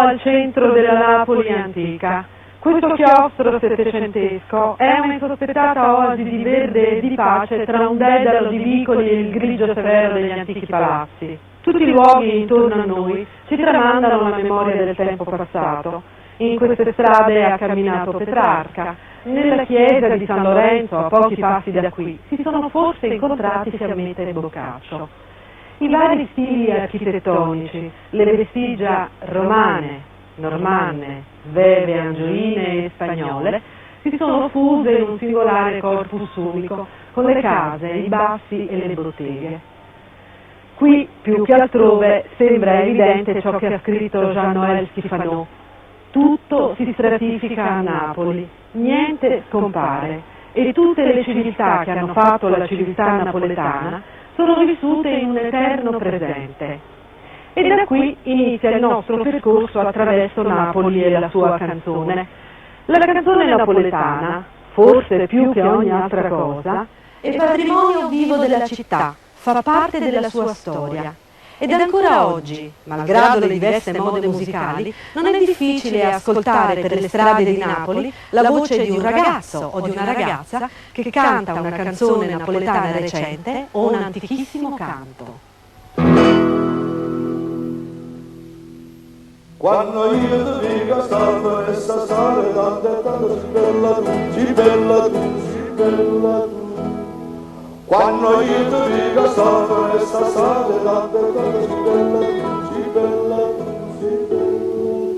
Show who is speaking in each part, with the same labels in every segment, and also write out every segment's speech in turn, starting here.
Speaker 1: al centro della Napoli antica. Questo chiostro settecentesco è una insospettata oasi di verde e di pace tra un dedalo di vicoli e il grigio severo degli antichi palazzi. Tutti i luoghi intorno a noi ci tramandano la memoria del tempo passato. In queste strade ha camminato Petrarca, nella chiesa di San Lorenzo, a pochi passi da qui, si sono forse incontrati Fiammetta e Boccaccio. I vari stili architettonici, le vestigia romane, normanne, sveve, angioine e spagnole, si sono fuse in un singolare corpus unico, con le case, i bassi e le botteghe. Qui, più che altrove, sembra evidente ciò che ha scritto Jean-Noël Schifanò. Tutto si stratifica a Napoli, niente scompare, e tutte le civiltà che hanno fatto la civiltà napoletana sono vissute in un eterno presente. E da qui inizia il nostro percorso attraverso Napoli e la sua canzone. La canzone napoletana, forse più che ogni altra cosa, è patrimonio vivo della città, fa parte della sua storia. Ed ancora oggi, malgrado le diverse mode musicali, non è difficile ascoltare per le strade di Napoli la voce di un ragazzo o di una ragazza che canta una canzone napoletana recente o un antichissimo canto.
Speaker 2: Quando io ti dico stavo e sta sale tante tante bella tu, bella tu, bella tu. Quando io ti dico stavo e sta sale tante tante bella tu, bella tu, bella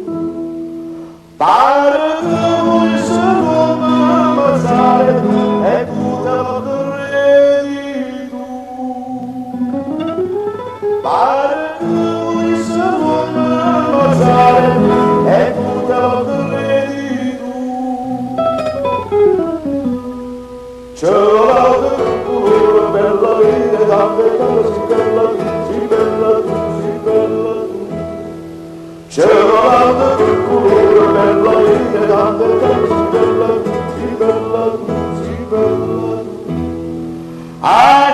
Speaker 2: tu. Pare che vuoi secondo ammazzare e tu te lo credi tu. Pare che vuoi secondo ammazzare e tu te lo credi tu. C'è la bella vita, tante tante si bella tu, si bella tu, si bella tu. C'è la colore, bella vita, tante tante si bella tu, si bella tu, si bella tu. A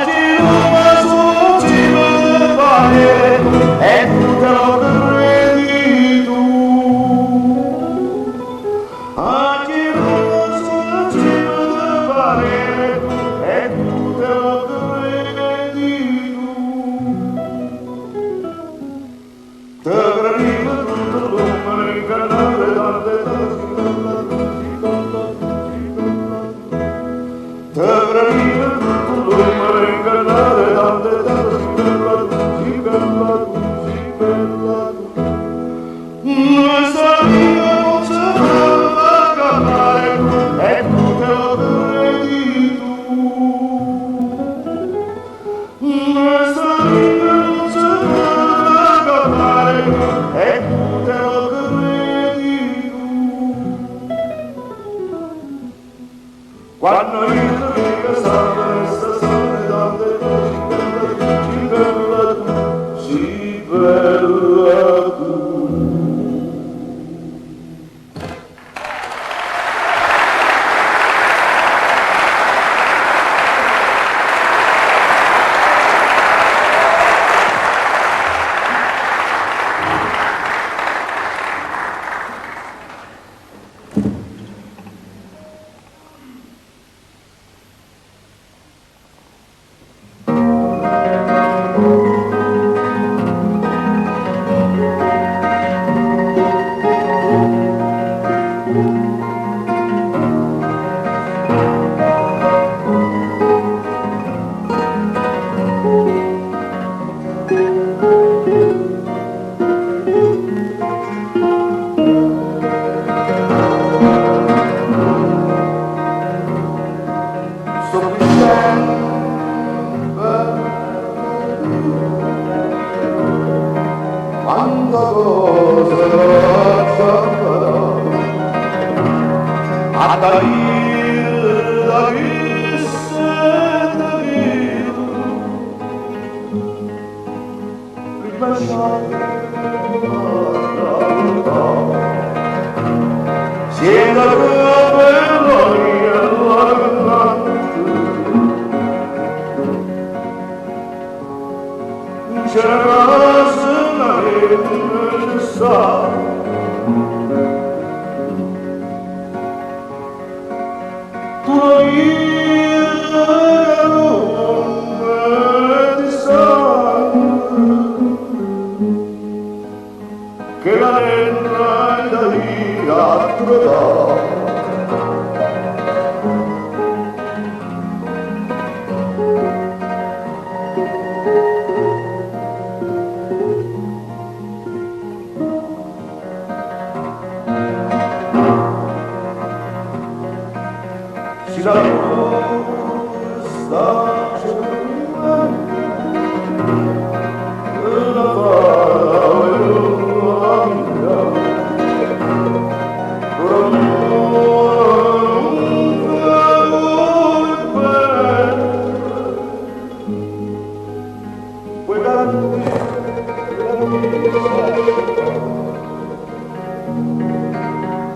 Speaker 2: ti una succima del fare e tu te lo credi tu. A ti una succima del fare e tu te lo credi tu. Te arriva tutto l'uomo in canale tante tante si bella tu, si bella tu, si bella tu. Te arriva tutto l'uomo in canale tante tante si bella tu, si bella tu, si bella tu. Questa vita non c'è da cantare e tu te lo credi tu. Questa vita non c'è da cantare e tu te lo credi tu. Quando io ti dico sta sale tante cose si bella tu, si bella tu. C'era la l'altro dà. Si la sta cercando la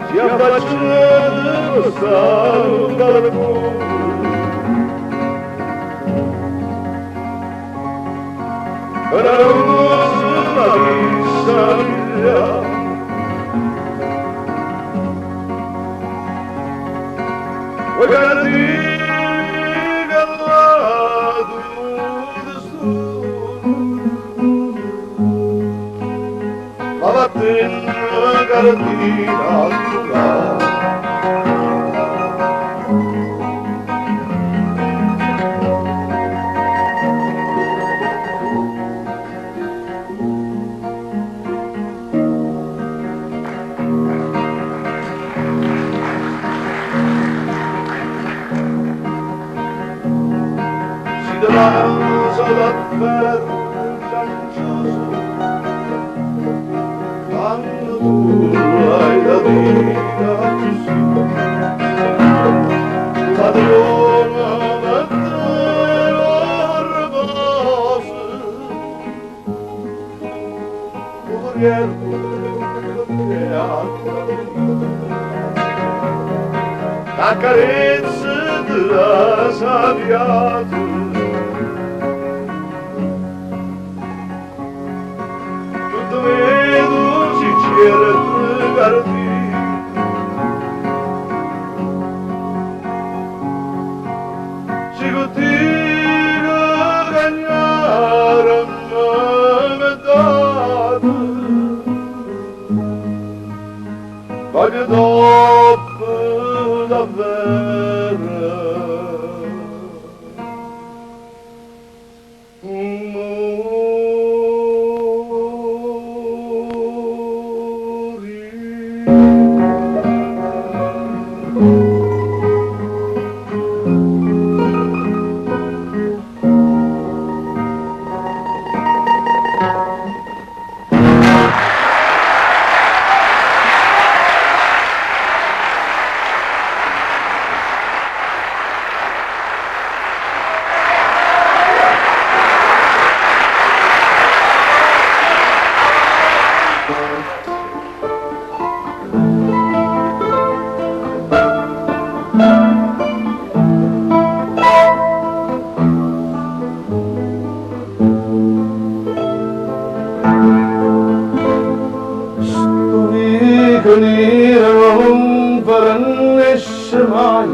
Speaker 2: si affaccia lo stato dal mondo, una rosa mia vuoi garantire la tua ma vattene garantire al tuo danza d'afferro ciancioso quando tu hai la vita così padrona del riposo corriere che la carezza della saviata vedo sincera garantire si continua a cagnare ma dato voglio dopo davvero non vernesce mai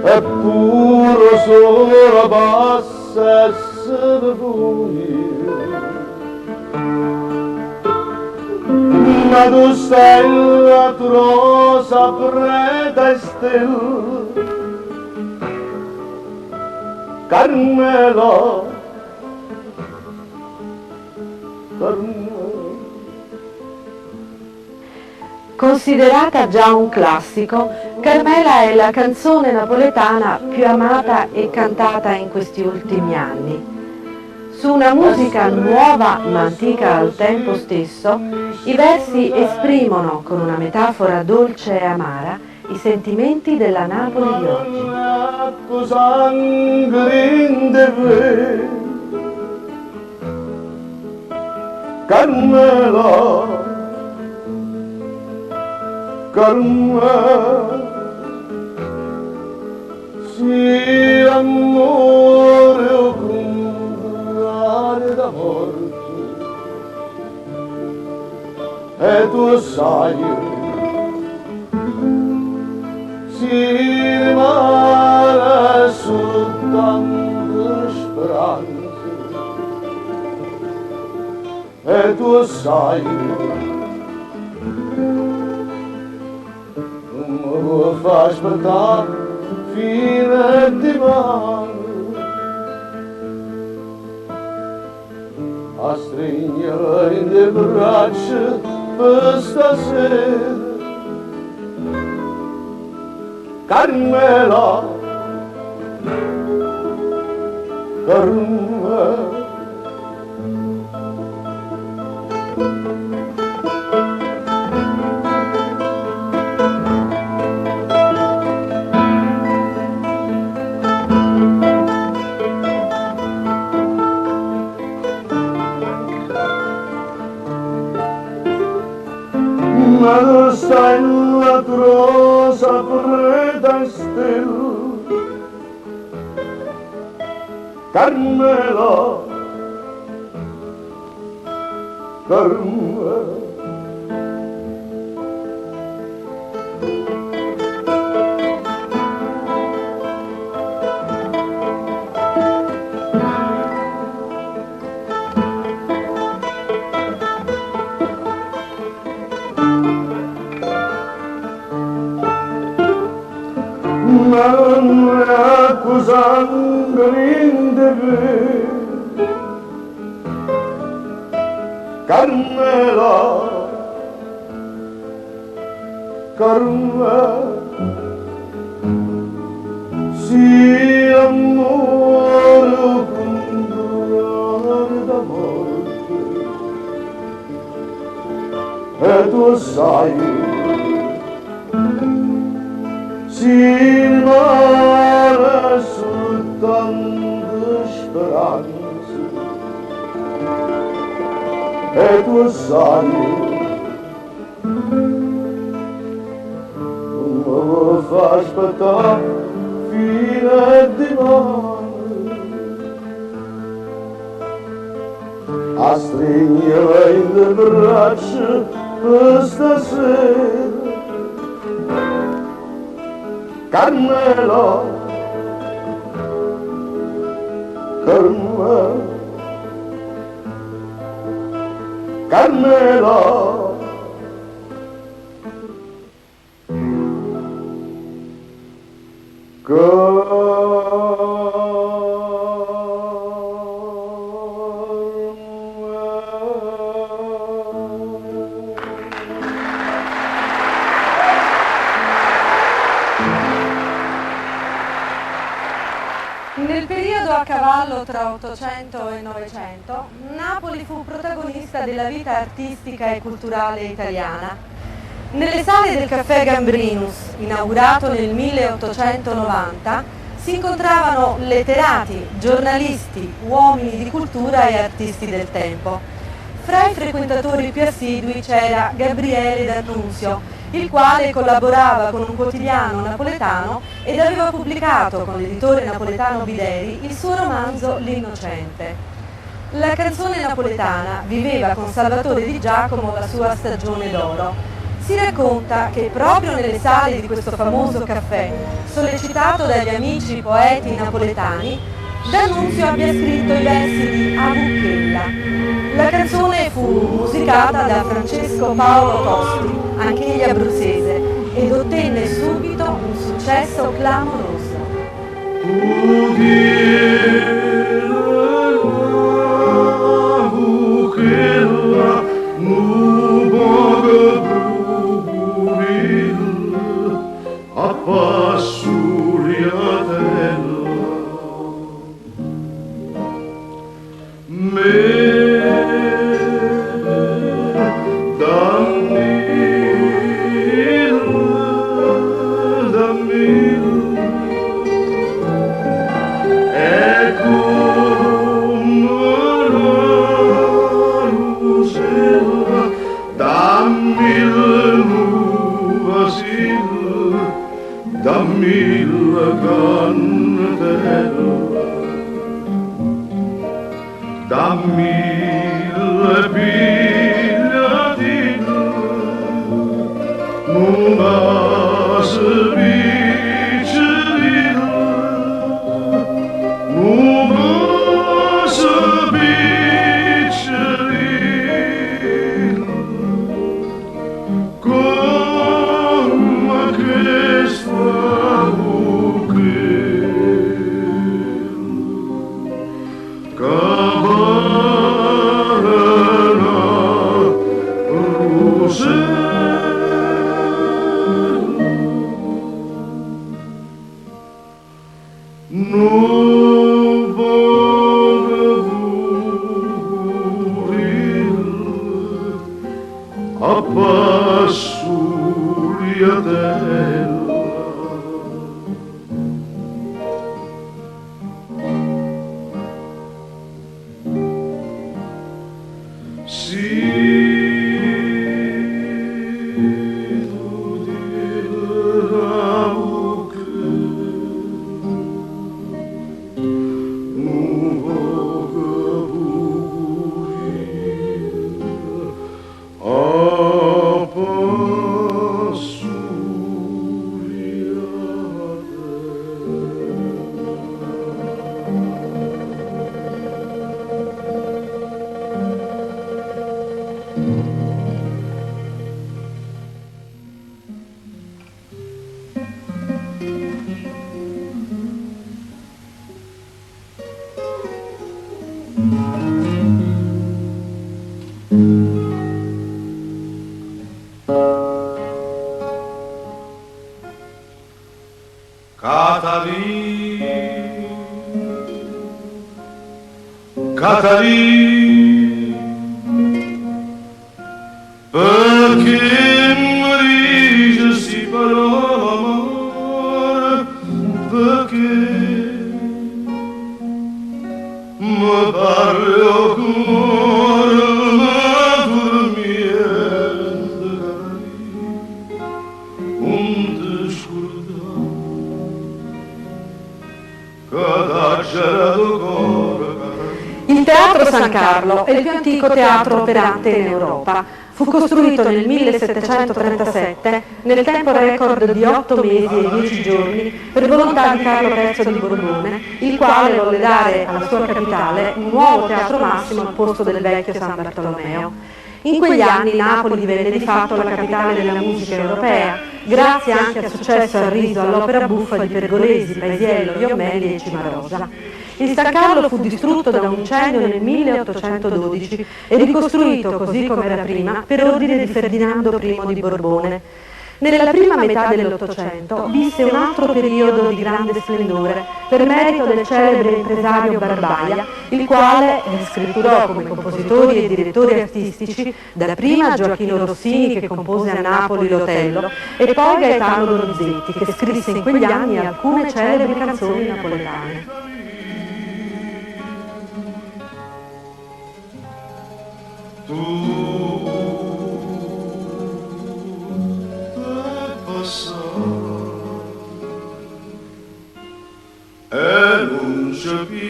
Speaker 2: eppure solo basta essere lui ma tu stai la rosa preda e stella Carmela
Speaker 1: Considerata già un classico, Carmela è la canzone napoletana più amata e cantata in questi ultimi anni. Su una musica nuova ma antica al tempo stesso, i versi esprimono con una metafora dolce e amara i sentimenti della Napoli di oggi.
Speaker 2: Carmela, Carmela, sì, amore o comprare da morte, e tu sai, si rimane soltanto speranza, e tu sai, mi fa aspettare fino a domani. A stringere in le braccia per stasera. Carmela, Carmela. Ma stai nella grossa preda stella, Carmela, Carmela. Ma non è accusando l'indeve, Carmela, Carmela, si amore con dolore d'amore, e tu sai, si mare soltanto speranza, e tu sai, non mi fa aspettare fino a domani. A stringere in le braccia per stasera. Carmela, Carmela, Carmela.
Speaker 3: Nel periodo a cavallo tra 800 e 900, Napoli fu protagonista della vita artistica e culturale italiana. Nelle sale del Caffè Gambrinus, inaugurato nel 1890, si incontravano letterati, giornalisti, uomini di cultura e artisti del tempo. Fra i frequentatori più assidui c'era Gabriele D'Annunzio, il quale collaborava con un quotidiano napoletano ed aveva pubblicato con l'editore napoletano Bideri il suo romanzo L'Innocente. La canzone napoletana viveva con Salvatore Di Giacomo la sua stagione d'oro. Si racconta che proprio nelle sale di questo famoso caffè, sollecitato dagli amici poeti napoletani, D'Annunzio abbia scritto i versi di A Bucchella. La canzone fu musicata da Francesco Paolo Tosti, anch'egli abruzzese, ed ottenne subito un successo clamoroso.
Speaker 2: Dammi il cannatello, dammi il pigliatino, una spiccerina, una spiccerina, come che Suriadella. Catalì, perché mi si parola amore, perché mi parlo cuore, ma dormiente, non ti scordare, che da gelato cuore.
Speaker 3: Il Teatro San Carlo è il più antico teatro operante in Europa. Fu costruito nel 1737, nel tempo record di 8 mesi e 10 giorni, per volontà di Carlo III di Borbone, il quale volle dare alla sua capitale un nuovo teatro massimo al posto del vecchio San Bartolomeo. In quegli anni Napoli divenne di fatto la capitale della musica europea, grazie anche al successo arriso all'opera buffa di Pergolesi, Paisiello, Viommelli e Cimarosa. Il San Carlo fu distrutto da un incendio nel 1812 e ricostruito, così come era prima, per ordine di Ferdinando I di Borbone. Nella prima metà dell'Ottocento visse un altro periodo di grande splendore per merito del celebre impresario Barbaia, il quale scritturò come compositori e direttori artistici dapprima Gioachino Rossini, che compose a Napoli l'Otello, e poi Gaetano Donizetti, che scrisse in quegli anni alcune celebri canzoni napoletane.
Speaker 2: Tu passare e non c'è più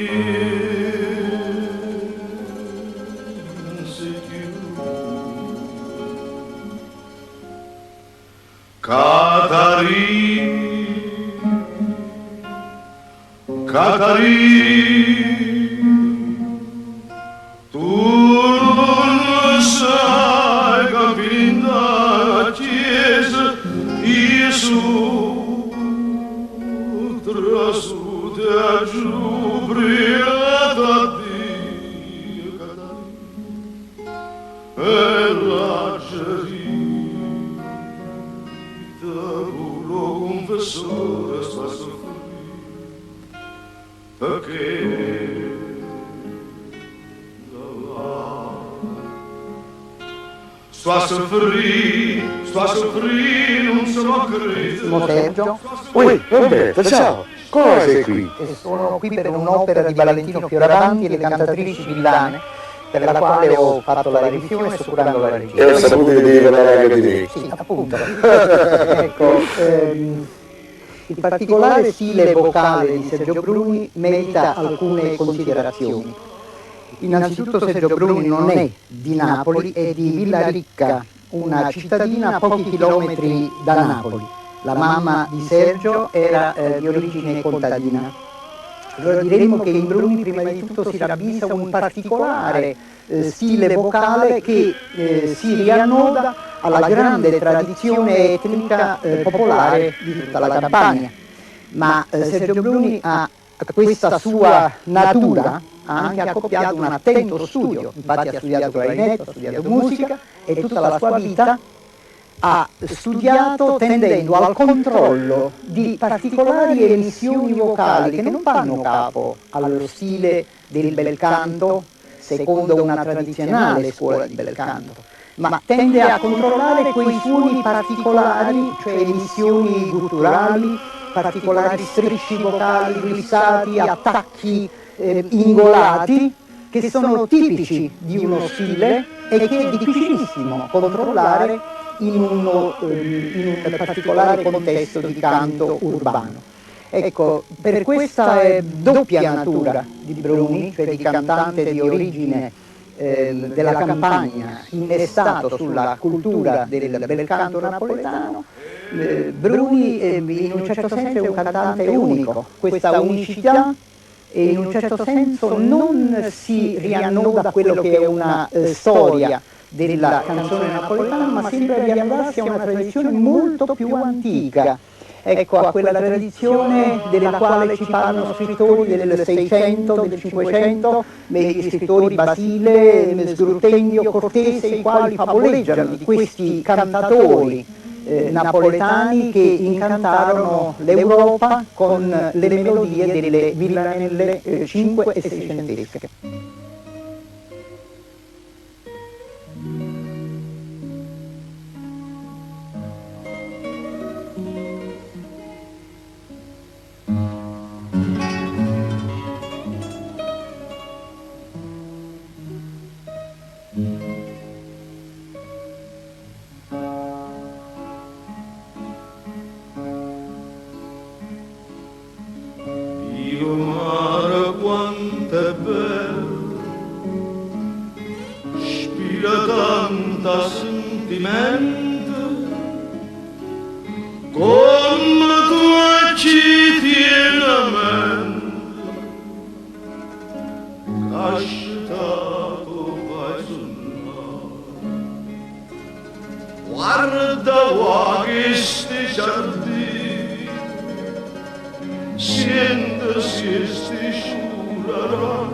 Speaker 2: Catarì, tu non sai che la chiesa Gesù trasù te giù briata Dio Catarì e la gerita lo confessore sta soffrire perché sto a soffrire, non sono credo.
Speaker 4: Sono Sergio.
Speaker 5: Ui, Roberta, ciao! Come sei qui?
Speaker 4: E sono qui per un'opera di Valentino Fioravanti e le cantatrici villane, per la quale ho fatto la revisione e sto curando la regia.
Speaker 5: E ho saputo che devi parlare anche di me.
Speaker 4: Sì, appunto. Ecco, il particolare stile vocale di Sergio Bruni merita alcune considerazioni. Innanzitutto Sergio Bruni non è di Napoli, è di Villaricca, una cittadina a pochi chilometri da Napoli. La mamma di Sergio era di origine contadina. Allora diremmo che in Bruni prima di tutto si ravvisa un particolare stile vocale che si riannoda alla grande tradizione etnica popolare di tutta la Campania. Ma Sergio Bruni ha questa sua natura ha anche accoppiato un attento studio, infatti ha studiato clarinetto, ha studiato musica e tutta la sua vita ha studiato tendendo al controllo di particolari emissioni vocali che non fanno capo allo stile del bel canto secondo una tradizionale scuola di bel canto, ma tende a controllare quei suoni particolari, cioè emissioni gutturali, particolari strisci vocali, glissati, attacchi ingolati, che sono tipici di uno stile e che è difficilissimo controllare in un particolare contesto di canto urbano. Ecco, per questa doppia natura di Bruni, cioè di cantante di origine della campagna, innestato sulla cultura del bel canto napoletano, Bruni in un certo senso è un cantante unico. Questa unicità e in un certo senso non si riannoda a quello che è una storia della canzone napoletana, ma sembra riannodarsi a una tradizione molto più antica. Ecco, a quella tradizione della quale ci parlano scrittori del 600, del 500, gli scrittori Basile, Sgruttendio, Cortese, i quali favoleggiano di questi cantatori napoletani che incantarono l'Europa con le melodie delle villanelle 5 e 600esche.
Speaker 2: Dio mare quanto è bello, spira tanta sentimento, come tu ci tieni a mente, cascitato vai sull'are. Guarda che sti giardini, siente si sull'arancio,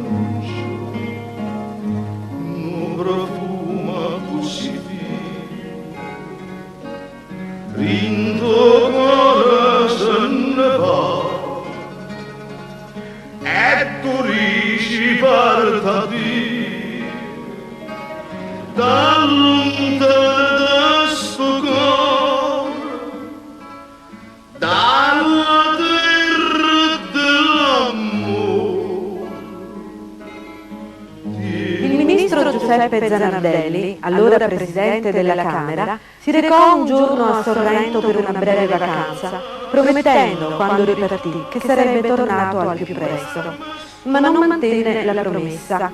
Speaker 2: non profuma così vivo, rinto cuore se ne va, e tu riesci parta di, da lontano da sto cuore, dalla terra dell'amore.
Speaker 3: Il ministro Giuseppe Zanardelli, allora presidente della Camera, si recò un giorno a Sorrento per una breve vacanza, promettendo, quando ripartì, che sarebbe tornato al più presto. Ma non mantenne la promessa.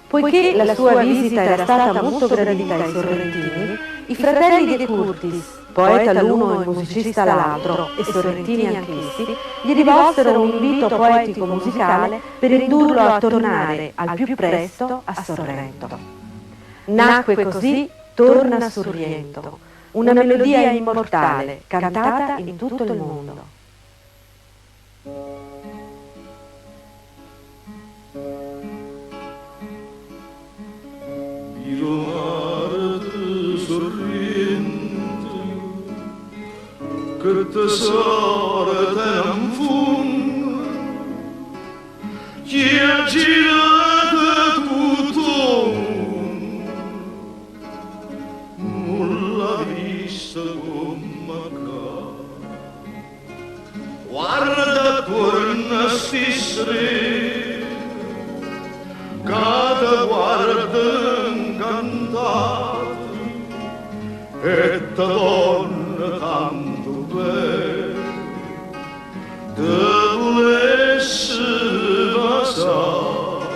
Speaker 3: Poiché la sua visita era stata molto gradita ai sorrentini, i fratelli De Curtis, poeta l'uno e musicista l'altro, e sorrentini anch'essi, gli rivolsero un invito poetico-musicale per indurlo a tornare al più presto a Sorrento. Nacque così Torna Sorrento, una melodia immortale cantata in tutto il mondo.
Speaker 2: Io mare sorrento, che tesoro te non fungo, chi ha girato tutto non l'ha visto come ca. Guarda torna sti sere, cada guarda incantato, e ta donna tanto bella, te volesse basare,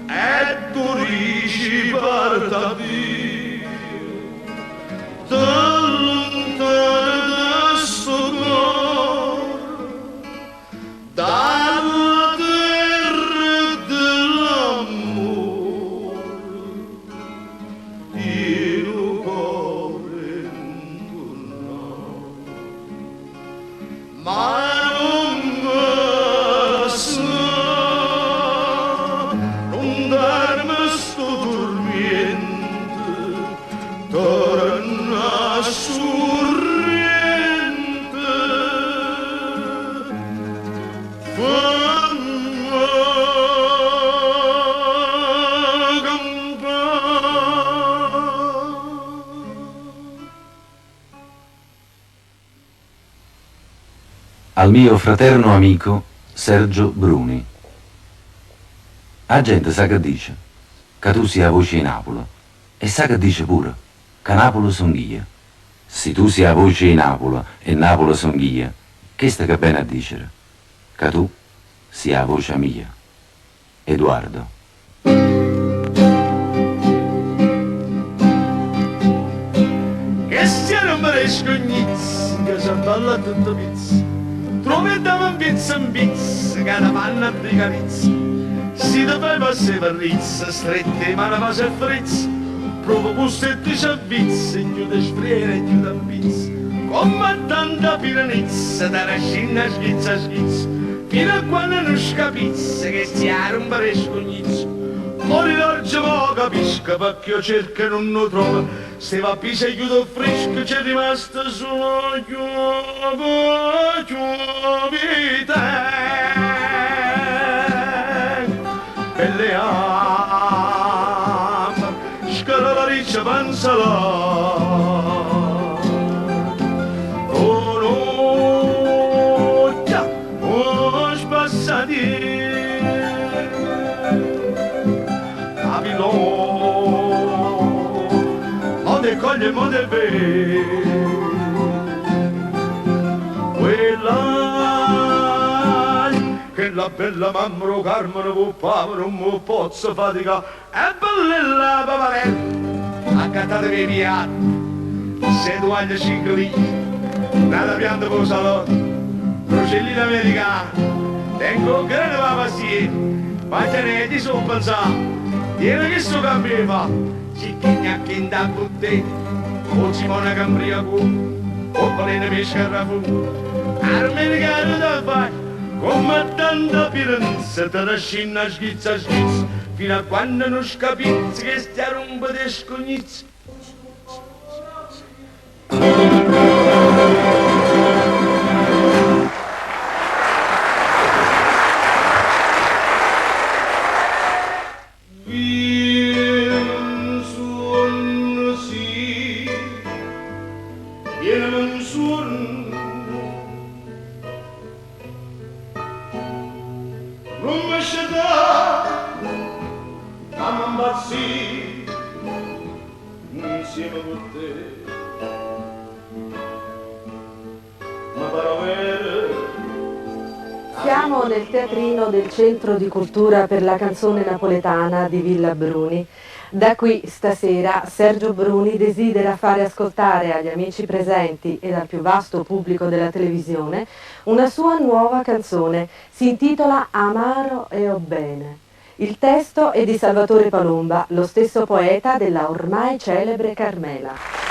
Speaker 2: e tu riesci parta via, da lontano da sto cuore, dalla terra dell'amore, il cuore intorno, ma
Speaker 6: Al mio fraterno amico Sergio Bruni. La gente sa che dice che tu sia voce di Napoli e sa che dice pure che Napoli son ghia. Se tu sia voce di Napoli e Napoli son ghia, che sta che bene a dicere? Che tu sia voce mia. Edoardo.
Speaker 2: Che stiano un maresco gnizz, che si balla tutto pizz. Troviamo un pizzo che la panna di carizza. Si deve passare per rizza, strette ma la fase frizz. Provo gusto e ti c'avvizza, chiude sfriere e chiude pizza. Come tanta piranizza, da rascina schizza schizza. Fino a quando non scapizza, che stiano un maresco gnizz. Fuori l'orge mo capisco, perché io cerco e non lo trovo. Se va a pisa e chiudo fresco, c'è rimasto solo chiuvite. Belle ambre, scarolarice panzala. Oh no, già, oh spassati. Mode coglie, mode be. Quella che la bella mamma Carmine puppava non mi posso faticare. È bella paparella, accattatevi via. Se tu hai 5 lì, nata pianta per salotto, procellina americana, tengo grande la passiera, facciane di sopra pensare. Tiene che sto cambiava, si chigna che da butte, o Simona Cambria fu, o Valena Pescara fu, armericano da fare, come tanta piranza, te la scina schizza schizza, fino a quando non scapizzi che stia rompa di scognizzi. Insieme con te, ma però
Speaker 3: Siamo nel teatrino del Centro di Cultura per la Canzone Napoletana di Villa Bruni. Da qui stasera Sergio Bruni desidera fare ascoltare agli amici presenti e al più vasto pubblico della televisione una sua nuova canzone. Si intitola Amaro e o bene. Il testo è di Salvatore Palumba, lo stesso poeta della ormai celebre Carmela.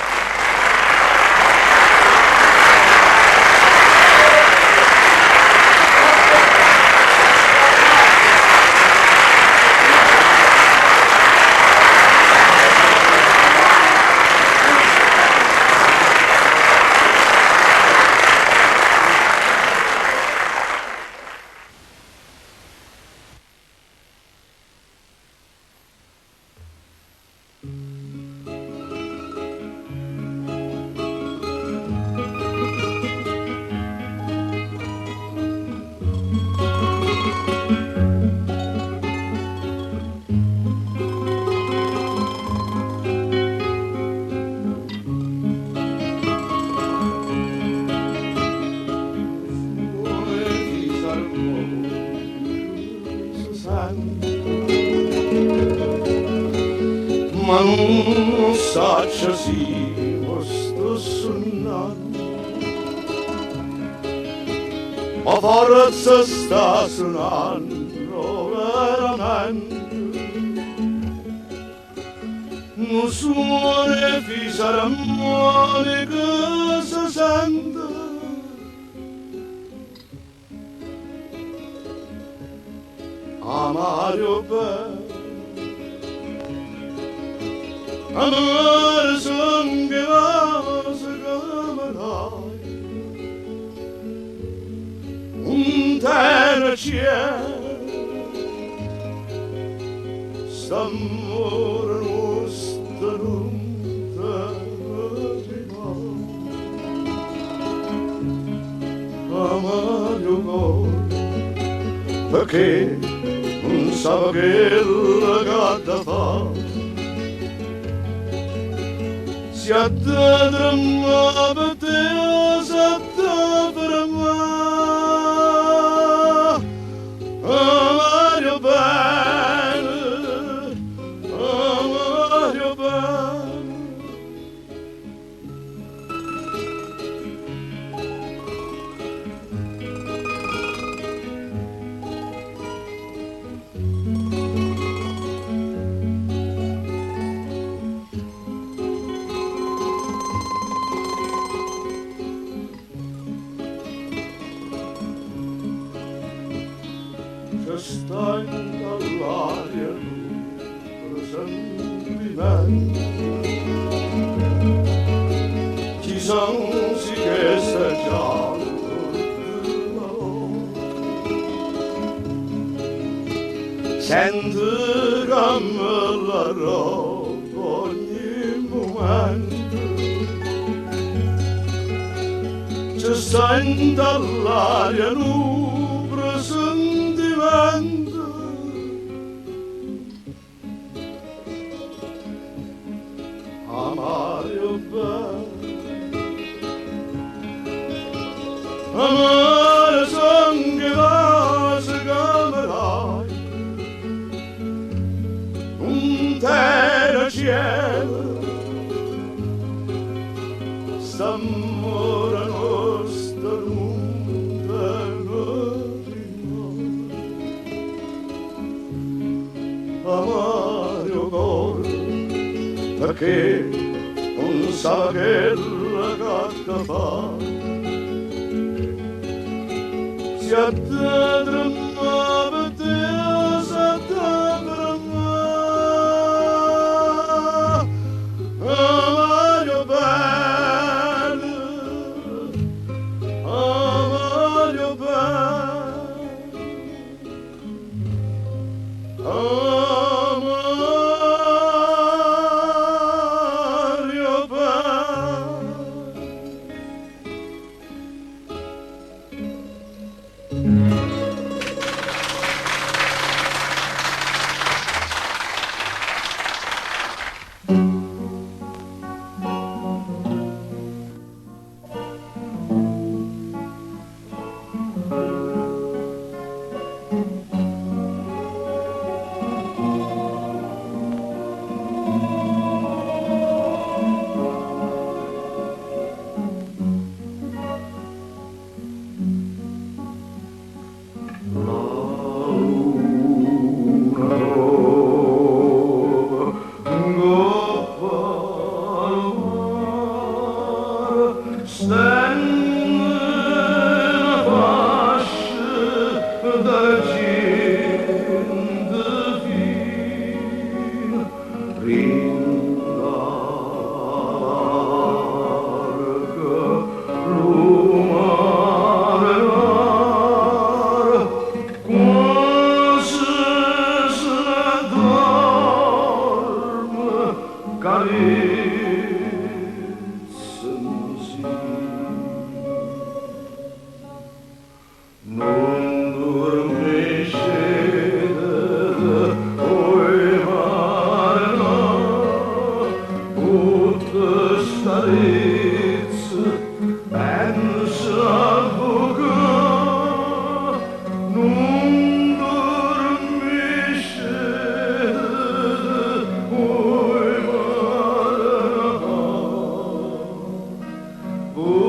Speaker 2: Ma non saccia sì, sto suonando, ma forza sta suonando veramente. Non suona fisa l'armonica si sente, Amario bello. Amore sangue vase camerai, un terra cielo, s'amore nostro non te lo dirò. Amore perché non sa che la gatta fa. Si attendrà per te, si attendrà Mario bene, Mario bene. Sta all'aria un sentimento, ci sono sì che sta già sento come la roba ogni momento, ci sento all'aria un presentimento. Mario bene, amore son che va se camerai un terra cielo st'amore nostro non Mario cor perché non sa che la gatta fa. Si attendrà per te, si attendrà Mario bene, Mario bene, Mario bene. Oh